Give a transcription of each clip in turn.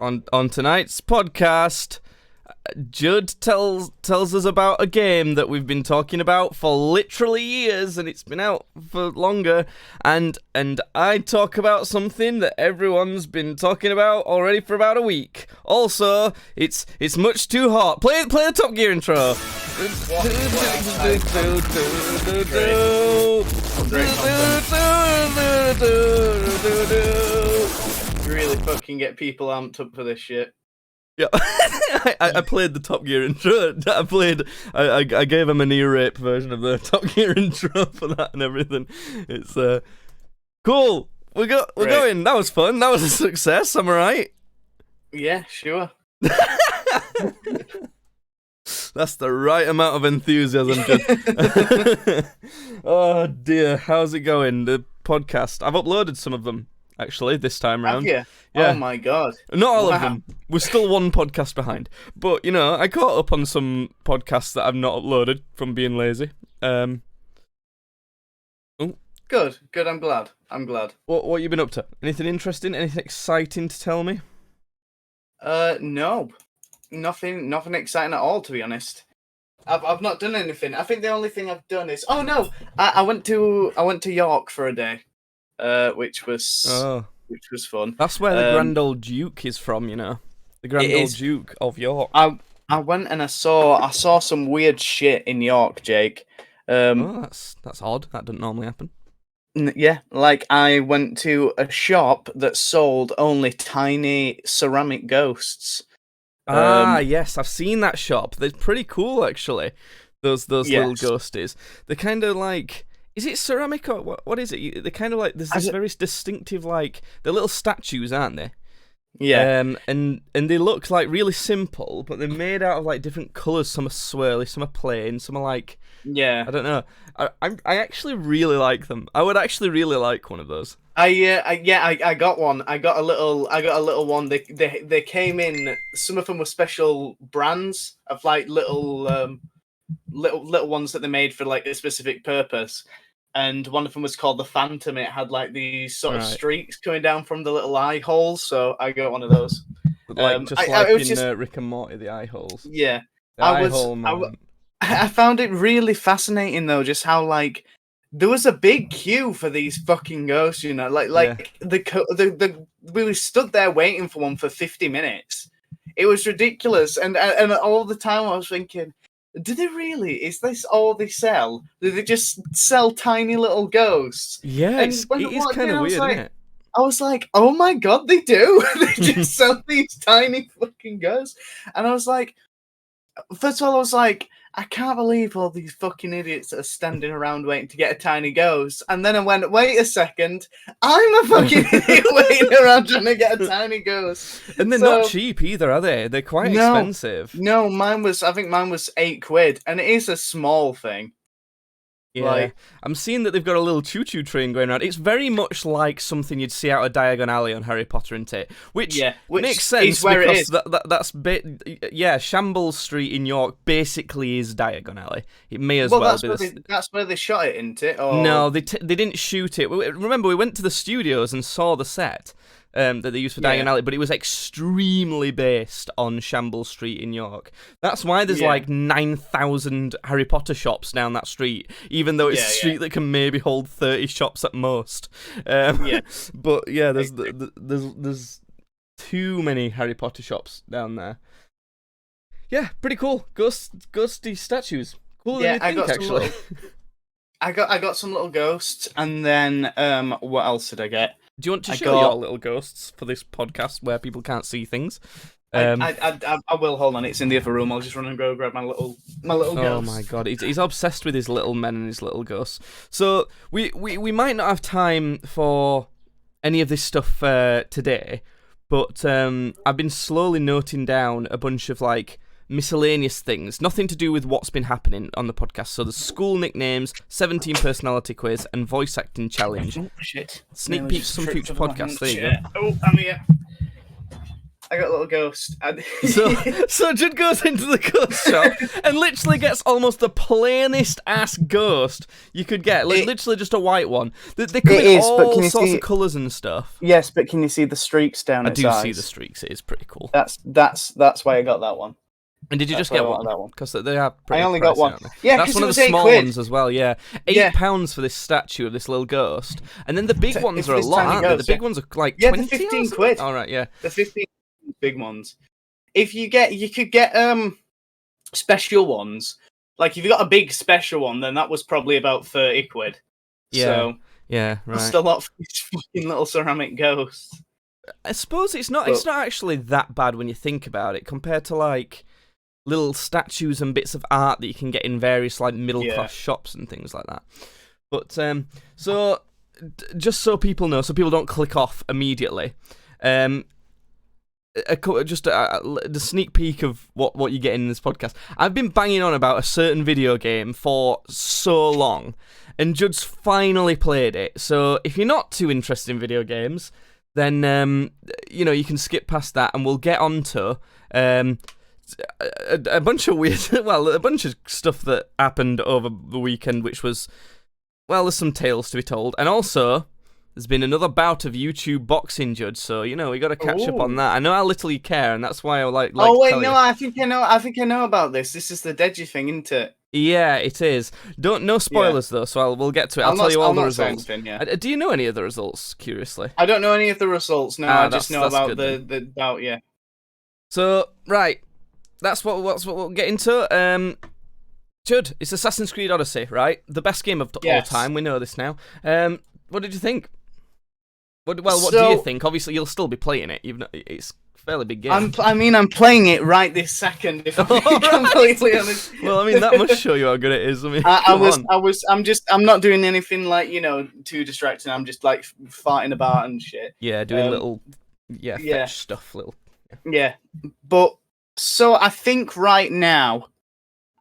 On tonight's podcast, Judd tells us about a game that we've been talking about for literally years, and it's been out for longer. And I talk about something that everyone's been talking about already for about a week. Also, it's much too hot. Play the Top Gear intro. Really fucking get people amped up for this shit. Yeah, I played the Top Gear intro. I gave him an ear rape version of the Top Gear intro for that and everything. It's cool. We're going. That was fun. That was a success. Am I right? Yeah, sure. That's the right amount of enthusiasm, Judd. Oh dear, how's it going? The podcast. I've uploaded some of them. Actually, this time round. Yeah. Oh my god. Not all of them. We're still one podcast behind. But, I caught up on some podcasts that I've not uploaded from being lazy. Good. I'm glad. What you been up to? Anything interesting? Anything exciting to tell me? No. Nothing exciting at all, to be honest. I've not done anything. I think the only thing I've done is... Oh, no! I went to York for a day. Which was fun. That's where the Grand Old Duke is from, The Grand Old Duke of York. I went and I saw some weird shit in York, Jake. That's odd. That doesn't normally happen. Yeah, like I went to a shop that sold only tiny ceramic ghosts. Yes, I've seen that shop. They're pretty cool, actually. Those little ghosties. They're kind of like... Is it ceramic or what is it? They're kind of like, there's this very distinctive, like, they're little statues, aren't they? Yeah. And they look like really simple, but they're made out of like different colours. Some are swirly, some are plain, some are like, I don't know. I actually really like them. I would actually really like one of those. I got one. I got a little one. They came in. Some of them were special brands of like little ones that they made for like a specific purpose, and one of them was called the Phantom. It had like these sort of streaks coming down from the little eye holes, so I got one of those. Like Rick and Morty, the eye holes. Yeah, I found it really fascinating though, just how like there was a big queue for these fucking ghosts. We were stood there waiting for one for 50 minutes. It was ridiculous, and all the time I was thinking, do they really? Is this all they sell? Do they just sell tiny little ghosts? Yeah, it is kind of weird, isn't it? I was like, oh my god, they do! They just sell these tiny fucking ghosts. And I was like, first of all, I was like, I can't believe all these fucking idiots that are standing around waiting to get a tiny ghost. And then I went, wait a second, I'm a fucking idiot waiting around trying to get a tiny ghost. And they're not cheap either, are they? They're quite expensive. No, I think mine was £8, and it is a small thing. Yeah, I'm seeing that they've got a little choo-choo train going around. It's very much like something you'd see out of Diagon Alley on Harry Potter, isn't it? Which makes sense where because it is. Shambles Street in York basically is Diagon Alley. It may as well be. That's where they shot it, isn't it? Or... No, they didn't shoot it. Remember, we went to the studios and saw the set that they used for Diagon Alley, but it was extremely based on Shambles Street in York. That's why there's like 9,000 Harry Potter shops down that street, even though it's a street that can maybe hold 30 shops at most. But yeah, there's too many Harry Potter shops down there. Yeah, pretty cool. Ghosty statues. Cooler than you think, actually. I got some little ghosts, and then what else did I get? Do you want to show your little ghosts for this podcast where people can't see things? I will. Hold on, it's in the other room. I'll just run and go grab my little ghost. Oh my god, he's obsessed with his little men and his little ghosts. So we might not have time for any of this stuff today, but I've been slowly noting down a bunch of like miscellaneous things, nothing to do with what's been happening on the podcast. So the school nicknames, 17 personality quiz, and voice acting challenge. Oh, shit. Sneak peeks some future podcasts. There you go. Oh, I'm here. I got a little ghost. So Judd goes into the ghost shop and literally gets almost the plainest ass ghost you could get, literally just a white one. They come in all sorts of colours and stuff. Yes, but can you see the streaks down its eyes? I do see the streaks. It is pretty cool. That's why I got that one. And did you just get one? Because they are pretty I only pricey, got one. Aren't they? Yeah, that's one of the small ones as well. Yeah, £8 for this statue of this little ghost, and then the big ones are a lot, aren't they? The big ones are like 20. 15 quid. All right, yeah, the 15 big ones. If you could get special ones. Like if you got a big special one, then that was probably about 30 quid. Yeah, so, yeah, right. Just a lot for these fucking little ceramic ghosts. I suppose it's not actually that bad when you think about it, compared to like little statues and bits of art that you can get in various like middle class shops and things like that. But so just so people know, so people don't click off immediately, just the sneak peek of what you get in this podcast. I've been banging on about a certain video game for so long, and Judd's finally played it. So if you're not too interested in video games, then you can skip past that, and we'll get on to a bunch of weird, a bunch of stuff that happened over the weekend, which was, there's some tales to be told, and also there's been another bout of YouTube boxing, Judd. So we got to catch up on that. I know how little you care, and that's why I like. Oh wait, no, you. I think I know about this. This is the Deji thing, isn't it? Yeah, it is. No spoilers though, so we'll get to it. I'll tell you all the results. Do you know any of the results? Curiously, I don't know any of the results. No, I just know about the bout. Yeah. So right, that's what we'll get into. Judd, it's Assassin's Creed Odyssey, right? The best game of all time. We know this now. What did you think? What do you think? Obviously, you'll still be playing it. It's a fairly big game. I'm playing it right this second. If I'm being completely honest. Well, that must show you how good it is. I'm not doing anything like too distracting. I'm just like farting about and shit. Yeah, doing little fetch stuff, little. Yeah, but so I think right now.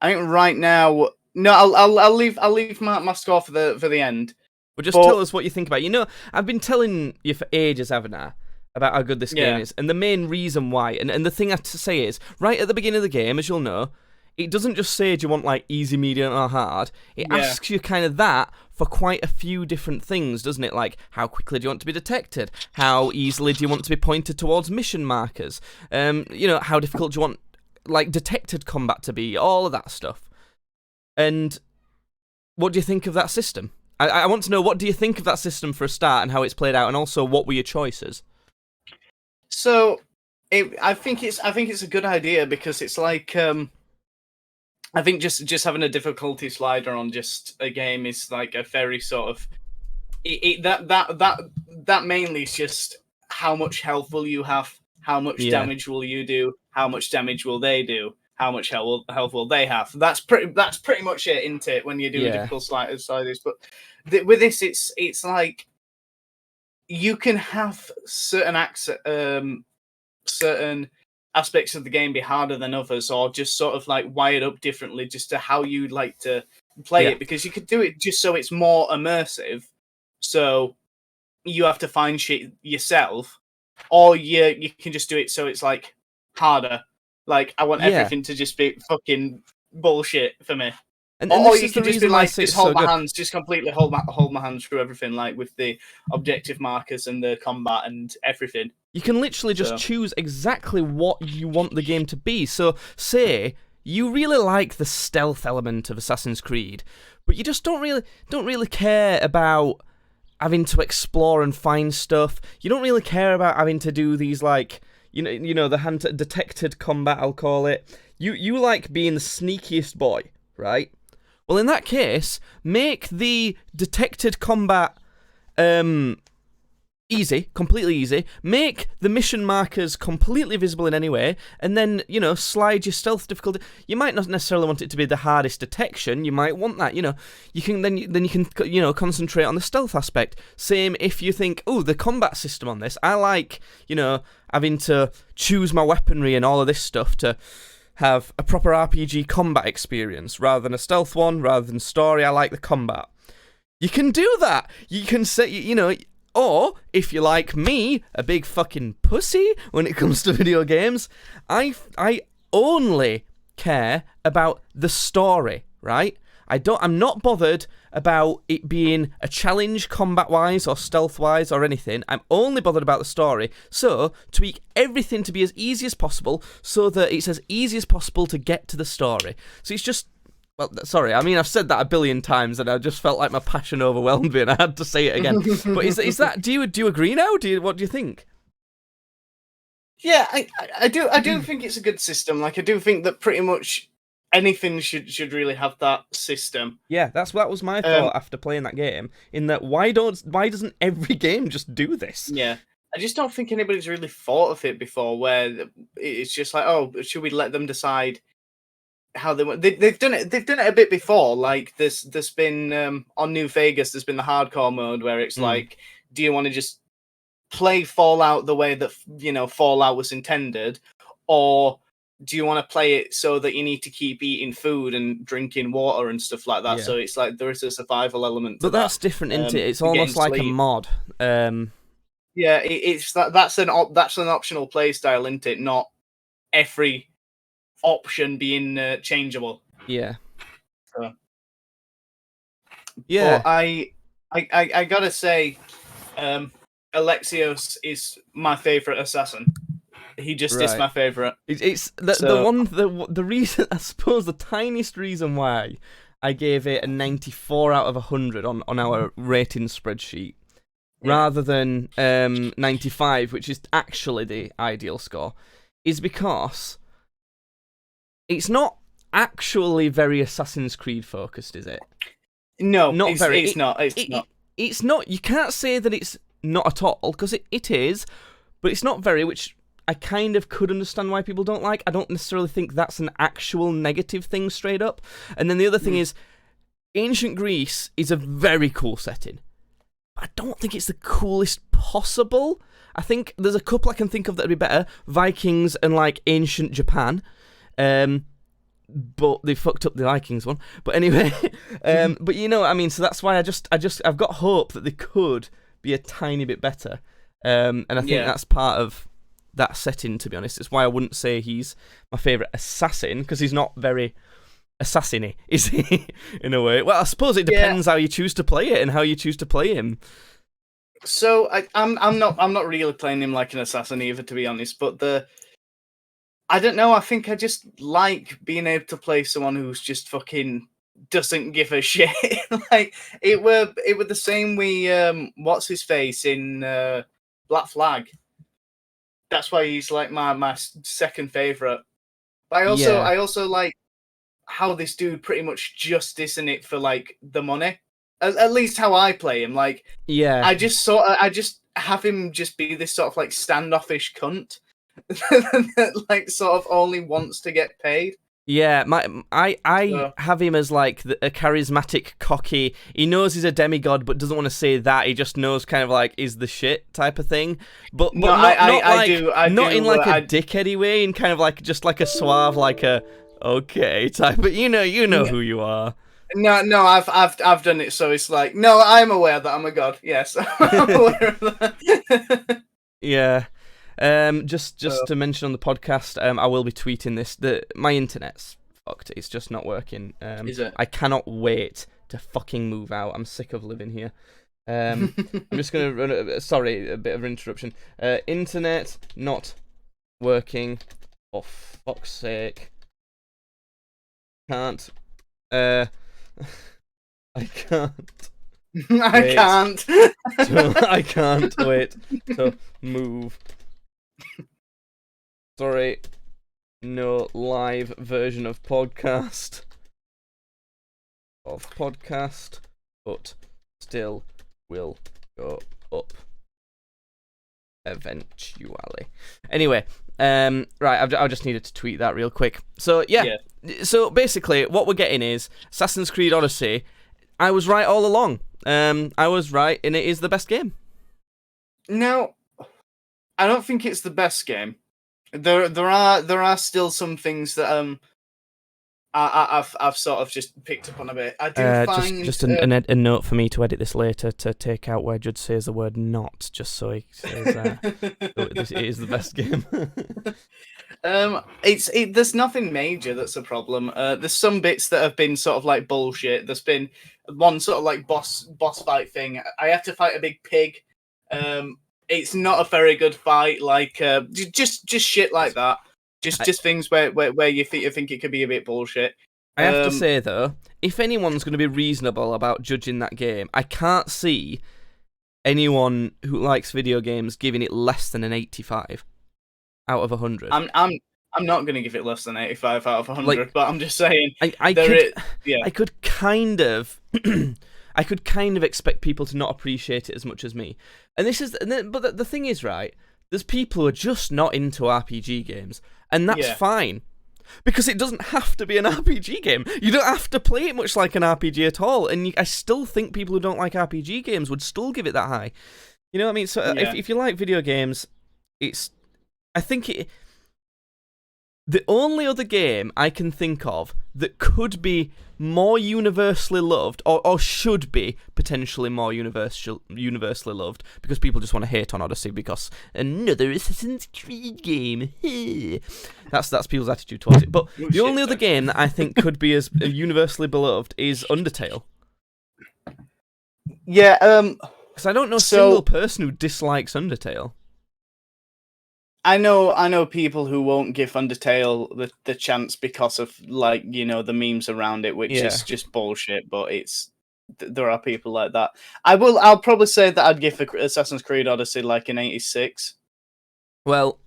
No, I'll leave my score for the end. But just tell us what you think about it. I've been telling you for ages, haven't I, about how good this game is. And the main reason why, and the thing I have to say is, right at the beginning of the game, as you'll know, it doesn't just say, do you want like easy, medium, or hard? It asks you kind of that for quite a few different things, doesn't it? Like, how quickly do you want to be detected? How easily do you want to be pointed towards mission markers? How difficult do you want, like, detected combat to be? All of that stuff. And what do you think of that system? I want to know, what do you think of that system for a start and how it's played out, and also what were your choices? So, I think it's a good idea because it's like I think just having a difficulty slider on just a game is like a very sort of that mainly is just how much health will you have, how much damage will you do, how much damage will they do, how much health will they have. That's pretty much it, isn't it? When you do a difficult sliders, but with this, it's like you can have certain aspects of the game be harder than others, or just sort of like wired up differently, just to how you like to play it. Because you could do it just so it's more immersive. So you have to find shit yourself, or you can just do it so it's like harder. Like I want everything to just be fucking bullshit for me. Or you can just be like, just hold my hands, just completely hold my hands through everything, like with the objective markers and the combat and everything. You can literally just choose exactly what you want the game to be. So, say you really like the stealth element of Assassin's Creed, but you just don't really care about having to explore and find stuff. You don't really care about having to do these like the detected combat, I'll call it. You like being the sneakiest boy, right? Well, in that case, make the detected combat easy, completely easy. Make the mission markers completely visible in any way, and then, slide your stealth difficulty. You might not necessarily want it to be the hardest detection. You might want that, You can then you can concentrate on the stealth aspect. Same if you think, the combat system on this, I like, having to choose my weaponry and all of this stuff to have a proper RPG combat experience rather than a stealth one, rather than story. I like the combat. You can do that. You can say, Or, if you're like me, a big fucking pussy when it comes to video games, I only care about the story, right? I'm not bothered about it being a challenge combat-wise or stealth-wise or anything. I'm only bothered about the story. So, tweak everything to be as easy as possible so that it's as easy as possible to get to the story. So it's just... Well, sorry, I mean, I've said that a billion times and I just felt like my passion overwhelmed me and I had to say it again. But is that... Do you agree now? What do you think? Yeah, I do think it's a good system. Like, I do think that pretty much anything should really have that system. Yeah, that was my thought after playing that game. In that, why doesn't every game just do this? Yeah, I just don't think anybody's really thought of it before. Where it's just like, oh, should we let them decide how they want? They've done it. They've done it a bit before. Like there's been on New Vegas. There's been the hardcore mode where it's like, do you want to just play Fallout the way that Fallout was intended, or do you want to play it so that you need to keep eating food and drinking water and stuff like that? Yeah. So it's like there is a survival element. But that's different, isn't it? It's almost like a mod. Yeah, it's that's an optional play style, isn't it? Not every option being changeable. Yeah. So. Yeah. But I gotta say, Alexios is my favorite assassin. He just is my favorite. It's the reason, I suppose, the tiniest reason why I gave it a 94 out of 100 on our rating spreadsheet, rather than 95, which is actually the ideal score, is because it's not actually very Assassin's Creed focused, is it? No, not very. It's not. It's not. You can't say that it's not at all, because it is, but it's not very, which I kind of could understand why people don't like. I don't necessarily think that's an actual negative thing straight up. And then the other thing is, ancient Greece is a very cool setting. I don't think it's the coolest possible. I think there's a couple I can think of that would be better. Vikings and, like, ancient Japan. But they fucked up the Vikings one. But anyway, but you know what I mean? So that's why I've got hope that they could be a tiny bit better. And I think that's part of that setting, to be honest. It's why I wouldn't say he's my favourite assassin, because he's not very assassin-y, is he? In a way. Well, I suppose it depends how you choose to play it and how you choose to play him. So I'm not really playing him like an assassin either, to be honest. But I don't know. I think I just like being able to play someone who's just fucking doesn't give a shit. Like it were the same with what's his face in Black Flag. That's why he's like my second favorite. But I also like how this dude pretty much just isn't it for like the money. At least how I play him. Like I just have him just be this sort of like standoffish cunt that like sort of only wants to get paid. Yeah, I have him as like a charismatic, cocky. He knows he's a demigod, but doesn't want to say that. He just knows kind of like is the shit type of thing. But no, not not in like a dickheady way, in kind of like just like a suave, like a okay type. But you know who you are. No, I've done it. So it's like no, I'm aware that I'm a god. Yes, I'm aware of that. Yeah. Just to mention on the podcast, I will be tweeting this. My internet's fucked. It's just not working. Is it? I cannot wait to fucking move out. I'm sick of living here. I'm just gonna run. Sorry, a bit of an interruption. Internet not working. Oh fuck's sake! Can't. I can't. I can't. I can't wait to move. Sorry, no live version of podcast, but still will go up eventually. Anyway, right, I just needed to tweet that real quick. So yeah. So basically, what we're getting is Assassin's Creed Odyssey. I was right all along. I was right, and it is the best game. Now, I don't think it's the best game. There are still some things that I've sort of just picked up on a bit. I do find just a note for me to edit this later to take out where Judd says the word "not," just so he says it is the best game. There's nothing major that's a problem. There's some bits that have been sort of like bullshit. There's been one sort of like boss fight thing. I had to fight a big pig. It's not a very good fight. Like just shit like that. Just things where you think it could be a bit bullshit. I have to say though, if anyone's going to be reasonable about judging that game, I can't see anyone who likes video games giving it less than an 85 out of 100. I'm not going to give it less than 85 out of 100, but I'm just saying I could kind of I could kind of expect people to not appreciate it as much as me. And but the thing is, right, there's people who are just not into RPG games, and that's fine. Because it doesn't have to be an RPG game. You don't have to play it much like an RPG at all. And I still think people who don't like RPG games would still give it that high. You know what I mean? So if you like video games, the only other game I can think of that could be more universally loved, or should be potentially more universally loved, because people just want to hate on Odyssey because another Assassin's Creed game. That's people's attitude towards it. But the only other game that I think could be as universally beloved is Undertale. Yeah, because I don't know a single person who dislikes Undertale. I know people who won't give Undertale the chance because of, like, you know, the memes around it, which is just bullshit. But there are people like that. I'll probably say that I'd give Assassin's Creed Odyssey like an 86. Well,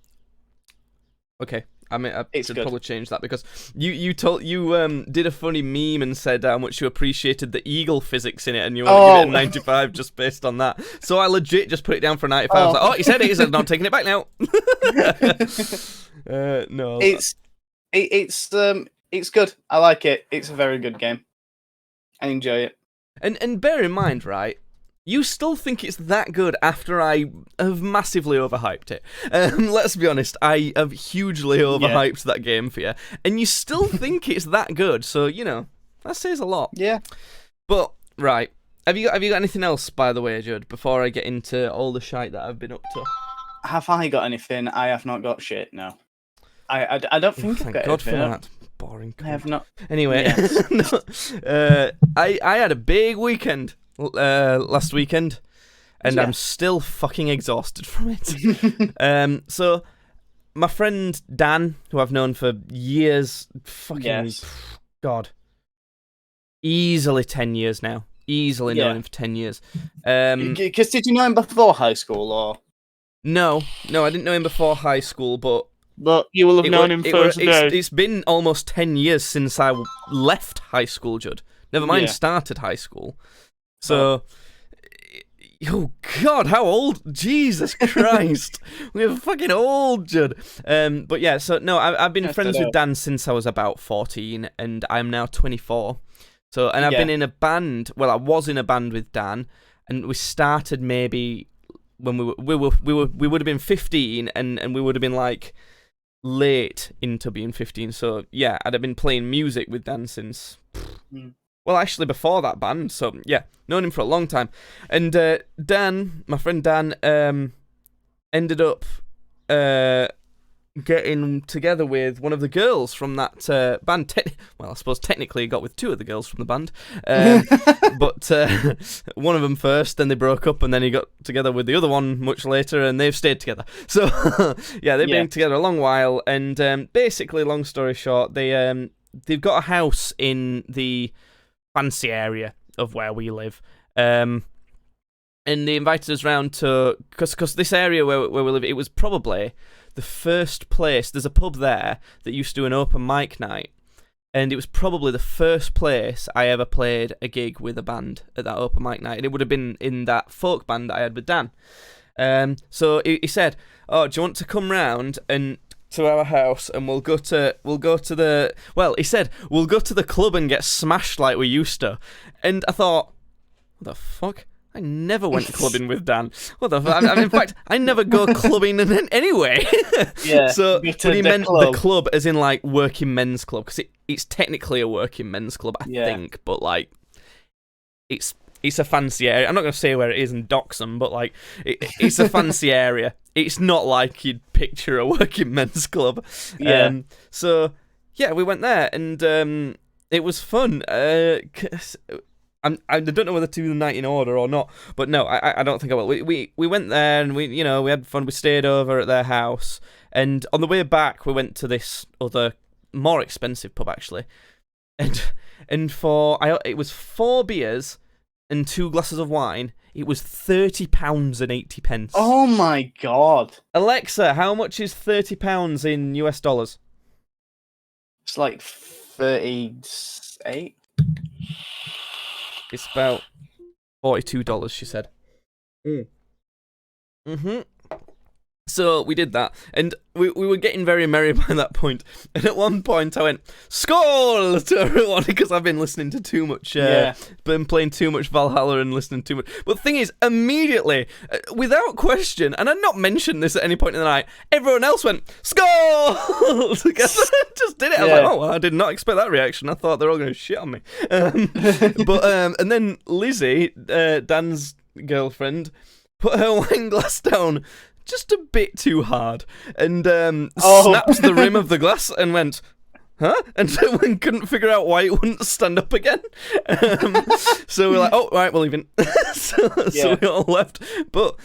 okay. I mean, I should probably change that, because you did a funny meme and said how much you appreciated the eagle physics in it, and you want to give it a 95 just based on that. So I legit just put it down for a 95. I was like, he said it is, I'm not taking it back now. No, it's good. I like it. It's a very good game. I enjoy it. And bear in mind, right, you still think it's that good after I have massively overhyped it. Let's be honest, I have hugely overhyped that game for you, and you still think it's that good. So, you know, that says a lot. Yeah. But right, have you got anything else, by the way, Judd? Before I get into all the shite that I've been up to. Have I got anything? I have not got shit. No. I don't think I've got God anything. for that. Boring. I have not. Anyway, I had a big weekend. Last weekend, and I'm still fucking exhausted from it. So my friend Dan, who I've known for years, God, easily 10 years now. Easily known him for 10 years. Because did you know him before high school, or? No, I didn't know him before high school, but you will have known him first. It's been almost 10 years since I left high school, Judd. Never mind started high school. So, oh God, how old? Jesus Christ, we're fucking old, Judd. But yeah, so no, I've been friends with Dan since I was about 14, and I'm now 24. So, and I've been in a band. Well, I was in a band with Dan, and we started maybe when we would have been 15, and we would have been like late into being 15. So yeah, I'd have been playing music with Dan since. Well, actually, before that band, so yeah, known him for a long time. And Dan, my friend Dan, ended up getting together with one of the girls from that band. Well, I suppose technically he got with two of the girls from the band, but one of them first, then they broke up, and then he got together with the other one much later, and they've stayed together. So yeah, they've been together a long while, and basically, long story short, they've got a house in the fancy area of where we live, and they invited us round to, because this area where we live, it was probably the first place. There's a pub there that used to do an open mic night, and it was probably the first place I ever played a gig with a band at that open mic night, and it would have been in that folk band that I had with Dan. So he said, "Oh, do you want to come round and to our house, and we'll go to the," well, he said, "We'll go to the club and get smashed like we used to." And I thought, what the fuck? I never went clubbing with Dan. What the fuck? In fact, I never go clubbing anyway. Yeah. So, you but to he the meant club. the club as in, like, working men's club, because it's technically a working men's club, I think, but, like, it's a fancy area. I'm not going to say where it is and dox them, but, like, it's a fancy area. It's not like you'd picture a working men's club. Yeah. So, yeah, we went there, and it was fun. I don't know whether to do the night in order or not, but no, I don't think I will. We went there and we had fun. We stayed over at their house, and on the way back we went to this other more expensive pub actually, and it was 4 beers and 2 glasses of wine. It was £30.80. Oh my god! Alexa, how much is £30 in US dollars? It's like 38. It's about $42, she said. So we did that, and we were getting very merry by that point. And at one point I went, "Skål!" to everyone, because I've been listening to too much, been playing too much Valhalla and listening too much. But the thing is, immediately, without question, and I'd not mentioned this at any point in the night, everyone else went, "Skål!" together. Just did it. I was like, "Oh, well, I did not expect that reaction. I thought they were all going to shit on me." And then Lizzie, Dan's girlfriend, put her wine glass down just a bit too hard, and snapped the rim of the glass and went, "Huh?" And couldn't figure out why it wouldn't stand up again. So we're like, "Oh, right, we're leaving." So we all left. But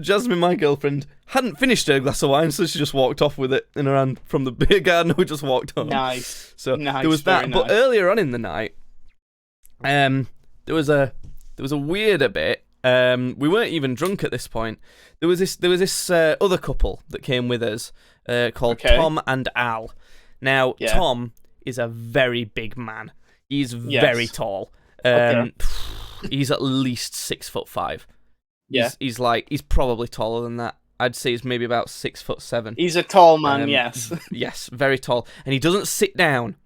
Jasmine, my girlfriend, hadn't finished her glass of wine, so she just walked off with it in her hand from the beer garden. We just walked home. Nice. So nice, there was that. nice. But earlier on in the night, there was a weirder bit. We weren't even drunk at this point. There was this other couple that came with us called Tom and Al. Now, Tom is a very big man. He's very tall. He's at least 6'5". Yeah. He's probably taller than that. I'd say he's maybe about 6'7". He's a tall man, yes. Yes, very tall. And he doesn't sit down.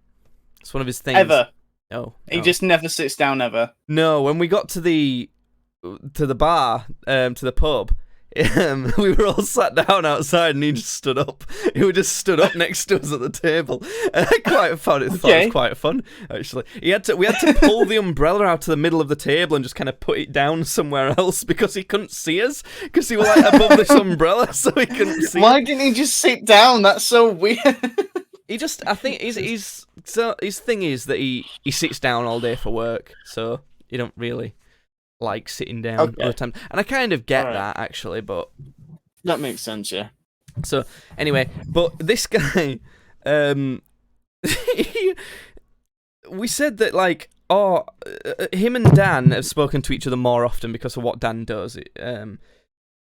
It's one of his things. Ever. No. He just never sits down ever. No, when we got to the bar, to the pub, we were all sat down outside and he just stood up. He just stood up next to us at the table. I thought it was quite fun, actually. We had to pull the umbrella out to the middle of the table and just kind of put it down somewhere else because he couldn't see us, because he was like above this umbrella, so he couldn't see. Why didn't he just sit down? That's so weird. I think his thing is that he sits down all day for work, so you don't really like sitting down all the time. And I kind of get that, actually, but that makes sense, yeah. So anyway, but this guy, we said that, like, him and Dan have spoken to each other more often because of what Dan does, and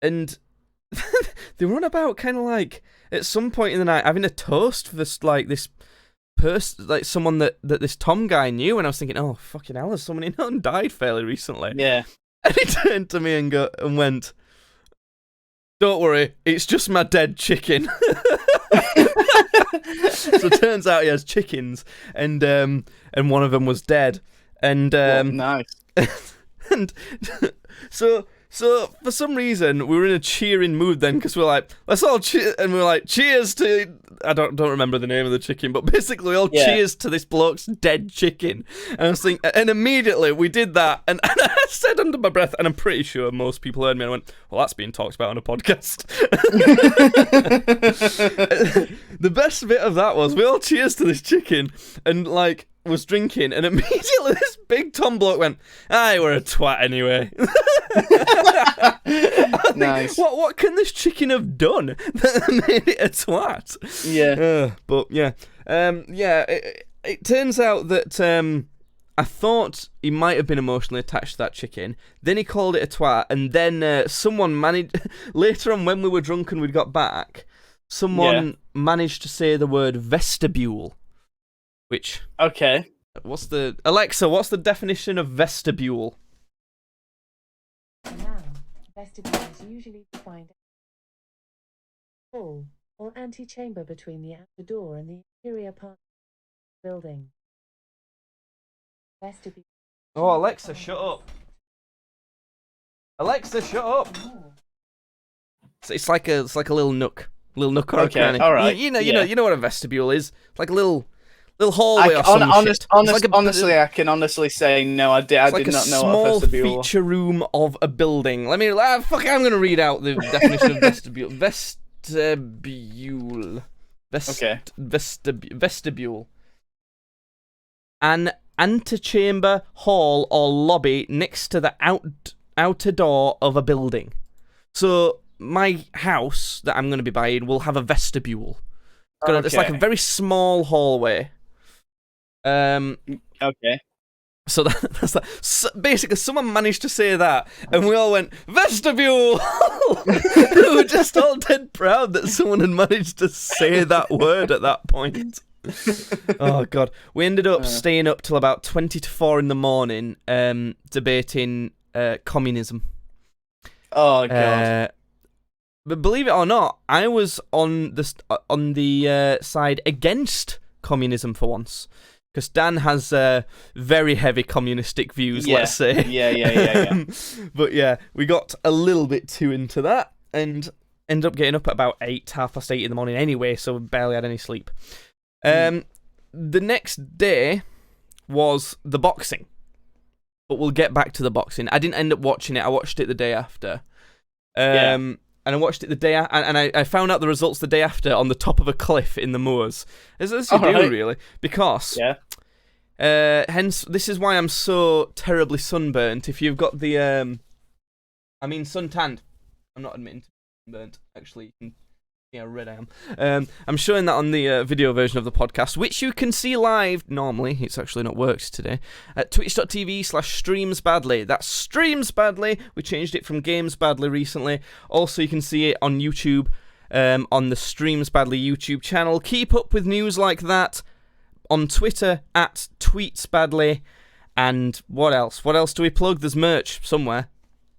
they run about kind of like at some point in the night having a toast for this person, like someone that this Tom guy knew, and I was thinking, oh fucking hell, there's someone he known died fairly recently. Yeah. And he turned to me and went, "Don't worry, it's just my dead chicken." So it turns out he has chickens, and one of them was dead, and nice. And so for some reason we were in a cheering mood then, because we're like, let's all cheer, and we're like, cheers to, I don't remember the name of the chicken, but basically we all cheers to this bloke's dead chicken. And I was thinking, and immediately we did that, and I said under my breath, and I'm pretty sure most people heard me, and I went, well, that's being talked about on a podcast. The best bit of that was we all cheers to this chicken, and like was drinking, and immediately this big Tom bloke went, "Aye, we're a twat anyway." Nice. What can this chicken have done that made it a twat? Yeah. But yeah, it turns out that I thought he might have been emotionally attached to that chicken. Then he called it a twat, and then someone managed later on, when we were drunk and we'd got back, someone managed to say the word vestibule. Which, Alexa, what's the definition of vestibule? Now, vestibule is usually defined as a hall or antechamber between the outer door and the interior part of the building. Vestibule. Oh, Alexa, shut up. Alexa, shut up. It's like a little nook or Okay, a cranny. all right, You know what a vestibule is. It's like a little hallway or some shit. Honestly, I can honestly say no. I did not know what a small vestibule. feature room of a building. I'm gonna read out the definition of vestibule. Vestibule. An antechamber, hall, or lobby next to the outer door of a building. So my house that I'm going to be buying will have a vestibule. It's like a very small hallway. Okay. So that's that. So basically, someone managed to say that, and we all went, vestibule! We were just all dead proud that someone had managed to say that word at that point. Oh, God. We ended up staying up till about 20 to 4 in the morning, debating communism. Oh, God. But believe it or not, I was on the side against communism for once. Because Dan has very heavy communistic views, let's say. Yeah. But yeah, we got a little bit too into that and ended up getting up at about 8:30 in the morning anyway, so we barely had any sleep. The next day was the boxing. But we'll get back to the boxing. I didn't end up watching it. I watched it the day after. And I watched it the day and I found out the results the day after on the top of a cliff in the moors. As you do, really. Because, hence, this is why I'm so terribly sunburnt. If you've got the, suntanned. I'm not admitting to sunburnt, actually. You can see how red I am. I'm showing that on the video version of the podcast, which you can see live. Normally, it's actually not worked today. At twitch.tv/streamsbadly. That's streamsbadly. We changed it from gamesbadly recently. Also, you can see it on YouTube, on the Streamsbadly YouTube channel. Keep up with news like that on Twitter at tweetsbadly. And what else? What else do we plug? There's merch somewhere.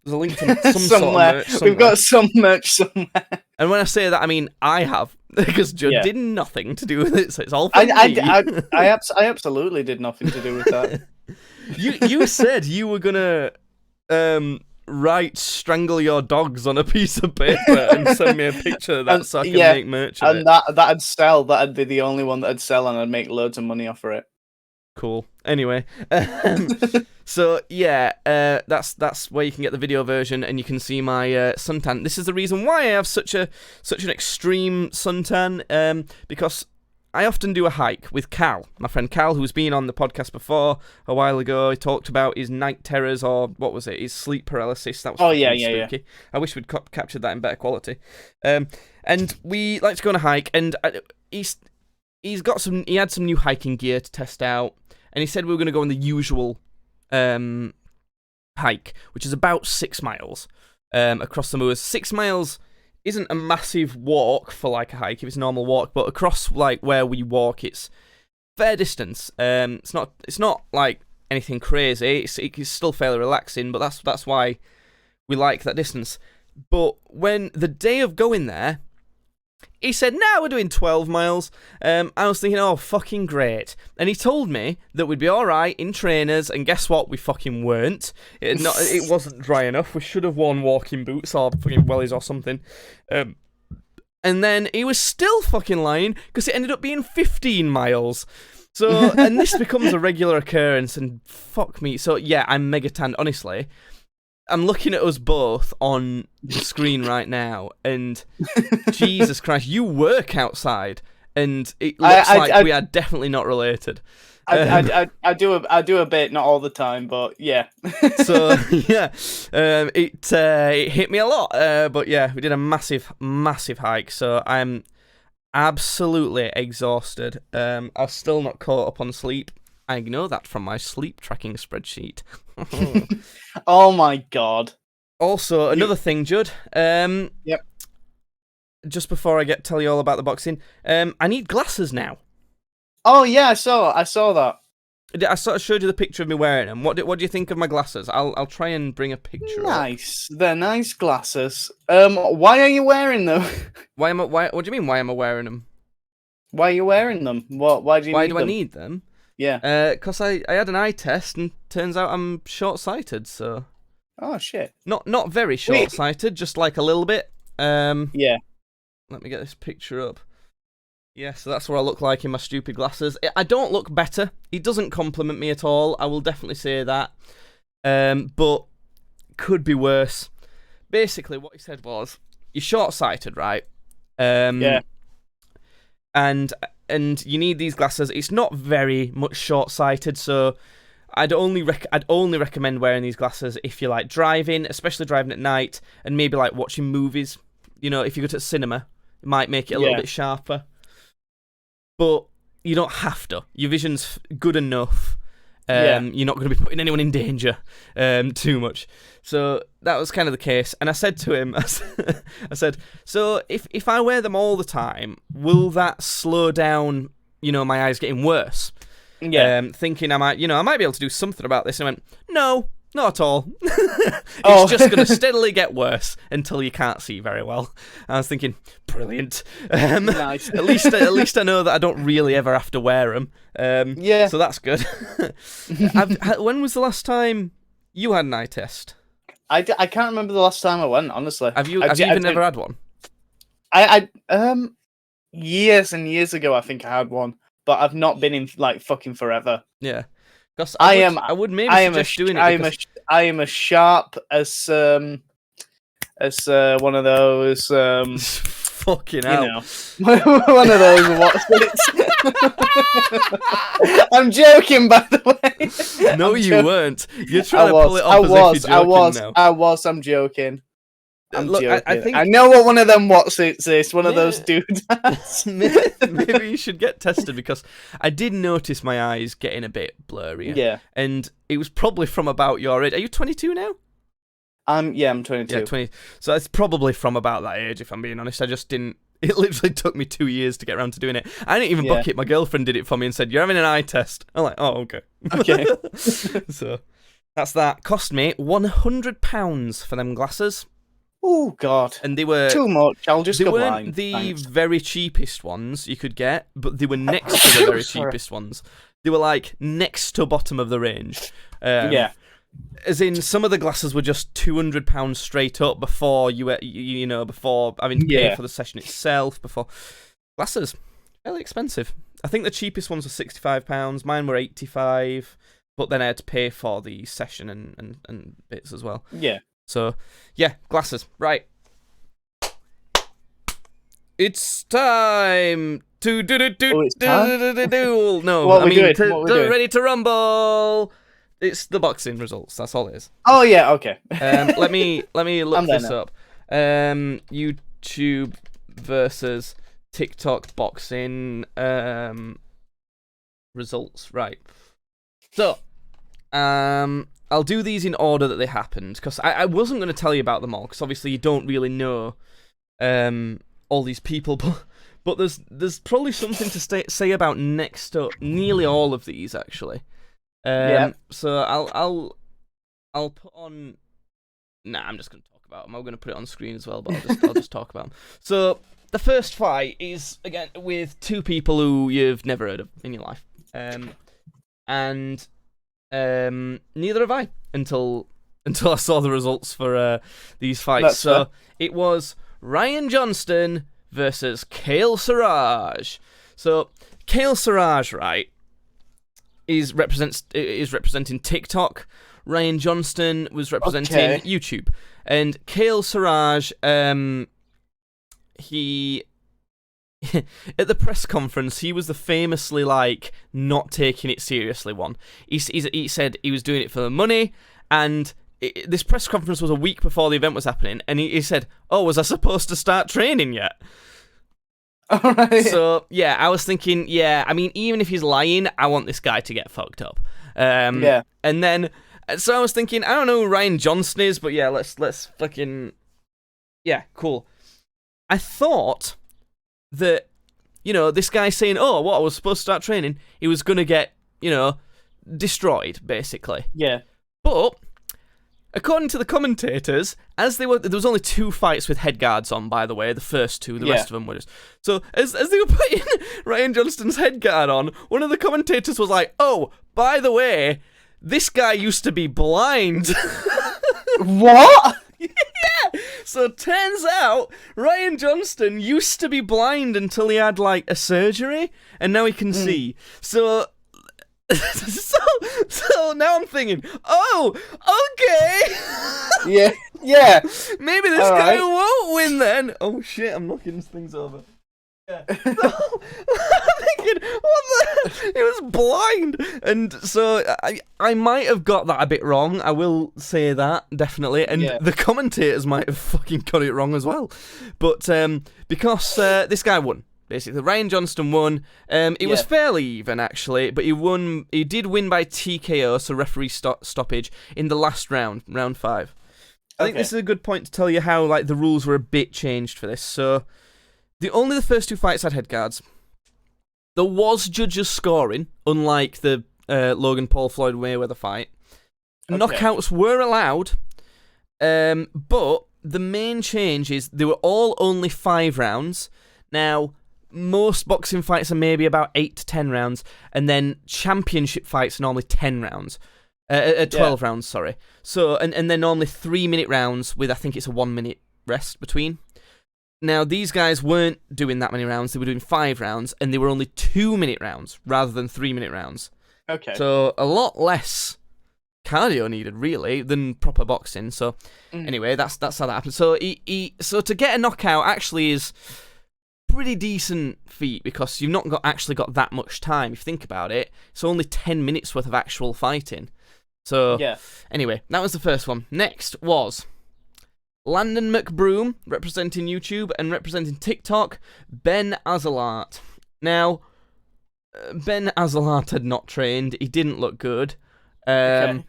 There's a link to some sort of merch somewhere. We've got some merch somewhere. And when I say that, I mean I have, because Judd did nothing to do with it, so it's all for me. I absolutely did nothing to do with that. You said you were gonna write "strangle your dogs" on a piece of paper and send me a picture of that so I can make merch of it. And that'd sell. That'd be the only one that'd sell, and I'd make loads of money off of it. Cool. Anyway, so yeah, that's where you can get the video version, and you can see my suntan. This is the reason why I have such an extreme suntan, because I often do a hike with Cal, my friend Cal, who's been on the podcast before a while ago. He talked about his night terrors, or what was it, his sleep paralysis. That was spooky. I wish we'd captured that in better quality. And we like to go on a hike, and he had some new hiking gear to test out. And he said we were going to go on the usual hike, which is about 6 miles across the moors. 6 miles isn't a massive walk for like a hike if it's a normal walk, but across like where we walk, it's fair distance. It's not like anything crazy. It's still fairly relaxing, but that's why we like that distance. But when the day of going there, he said, "Nah, we're doing 12 miles. I was thinking, oh, fucking great. And he told me that we'd be alright in trainers, and guess what? We fucking weren't. It wasn't dry enough. We should have worn walking boots or fucking wellies or something. And then he was still fucking lying, because it ended up being 15 miles. So, and this becomes a regular occurrence, and fuck me. So, yeah, I'm mega tanned, honestly. I'm looking at us both on the screen right now, and Jesus Christ, you work outside, and it looks like we are definitely not related. I do a bit, not all the time, but yeah. So yeah, it hit me a lot, but yeah, we did a massive hike, so I'm absolutely exhausted. I'm still not caught up on sleep. I know that from my sleep tracking spreadsheet. Oh my god. Also, another thing, Judd. Yep. Just before I tell you all about the boxing, I need glasses now. Oh yeah, I saw that. I sort of showed you the picture of me wearing them. What do you think of my glasses? I'll try and bring a picture. Nice. They're nice glasses. Why are you wearing them? Why? What do you mean? Why am I wearing them? Why are you wearing them? Why do you? Why need do them? I need them? Yeah. Because I had an eye test, and turns out I'm short-sighted, so... Oh shit. Not very short-sighted, just like a little bit. Yeah. Let me get this picture up. Yeah, so that's what I look like in my stupid glasses. I don't look better. It doesn't compliment me at all. I will definitely say that. But could be worse. Basically, what he said was, you're short-sighted, right? Yeah. And you need these glasses. It's not very much short-sighted, so I'd only recommend wearing these glasses if you're like driving, especially driving at night, and maybe like watching movies. You know, if you go to the cinema, it might make it a little bit sharper. But you don't have to. Your vision's good enough. You're not going to be putting anyone in danger too much. So that was kind of the case. And I said to him, I said, so if I wear them all the time, will that slow down, my eyes getting worse? Yeah. Thinking I might be able to do something about this. And I went, no, not at all. It's just going to steadily get worse until you can't see very well. I was thinking, brilliant. Nice. At least I know that I don't really ever have to wear them. So that's good. When was the last time you had an eye test? I can't remember the last time I went, honestly. Have you even never had one? I years and years ago, I think I had one, but I've not been in like fucking forever. Yeah. I would maybe suggest doing it. I am as sharp as one of those. Fucking hell. One of those. What's it? I'm joking, by the way. No, you weren't. You're trying to pull it off as if you're joking now. I'm joking. Look, joking. I think I know what one of them Watsits is. One of those dudes. Maybe you should get tested, because I did notice my eyes getting a bit blurry. Yeah. And it was probably from about your age. Are you 22 now? I'm 22. Yeah, 20. So it's probably from about that age, if I'm being honest. I just didn't. It literally took me 2 years to get around to doing it. I didn't even book it. My girlfriend did it for me and said, "You're having an eye test." I'm like, "Oh, okay." Okay. So that's that. Cost me £100 for them glasses. Oh God! And they were too much. I'll just they go weren't blind. the Thanks. very cheapest ones you could get, but they were next to the very cheapest ones. They were like next to bottom of the range. Yeah. As in, some of the glasses were just £200 straight up before before having to pay for the session itself. Before glasses, fairly expensive. I think the cheapest ones were £65. Mine were £85, but then I had to pay for the session and bits as well. Yeah. So, yeah, glasses. Right. It's time to do. No, What we doing? Ready to rumble. It's the boxing results. That's all it is. Oh yeah, okay. Let me look this now. up. YouTube versus TikTok boxing results. Right. So, I'll do these in order that they happened, because I wasn't going to tell you about them all, because obviously you don't really know all these people, but there's probably something to say about next up nearly all of these, actually. So I'll put on. Nah, I'm just going to talk about them. I'm going to put it on screen as well, but I'll just talk about them. So the first fight is again with two people who you've never heard of in your life, and neither have I until I saw the results for these fights. That's so fair. It was Ryan Johnston versus Kale Siraj. So Kale Siraj, right, is representing TikTok. Ryan Johnston was representing YouTube, and Kale Siraj, he at the press conference, he was the famously not taking it seriously one. He said he was doing it for the money, and this press conference was a week before the event was happening, and he said, "Oh, was I supposed to start training yet?" All right. So yeah, I was thinking, I mean, even if he's lying, I want this guy to get fucked up. Yeah. And then, so I was thinking, I don't know who Ryan Johnston is, but yeah, let's fucking, yeah, cool. I thought that, this guy saying, "Oh, what, I was supposed to start training," he was gonna get, destroyed, basically. Yeah. But according to the commentators, there was only 2 fights with head guards on, by the way. The first 2, the rest of them were just. So as they were putting Ryan Johnston's head guard on, one of the commentators was like, "Oh, by the way, this guy used to be blind." What? So turns out Ryan Johnston used to be blind until he had like a surgery, and now he can see. So now I'm thinking, oh, okay. Yeah. Maybe this guy won't win then. Oh shit, I'm knocking things over. Yeah. So, I'm thinking, he was blind, and so I might have got that a bit wrong. I will say that definitely, and the commentators might have fucking got it wrong as well. But because this guy won, basically Ryan Johnston won. It was fairly even actually, but he won. He did win by TKO, so referee stoppage in the last round, round 5. I think this is a good point to tell you how like the rules were a bit changed for this. So. Only the first 2 fights had head guards. There was judges scoring, unlike the Logan Paul Floyd Mayweather fight. Knockouts were allowed, but the main change is they were all only 5 rounds. Now, most boxing fights are maybe about 8 to 10 rounds, and then championship fights are normally 10 rounds. 12 rounds, sorry. So, and they're normally 3-minute rounds with, I think it's a 1-minute rest between. Now, these guys weren't doing that many rounds. They were doing 5 rounds, and they were only 2-minute rounds rather than 3-minute rounds. Okay. So, a lot less cardio needed, really, than proper boxing. So, anyway, that's how that happened. So, so to get a knockout actually is pretty decent feat because you've not actually got that much time. If you think about it, it's only 10 minutes worth of actual fighting. So, anyway, that was the first one. Next was Landon McBroom, representing YouTube and representing TikTok, Ben Azelart. Now, Ben Azelart had not trained. He didn't look good. And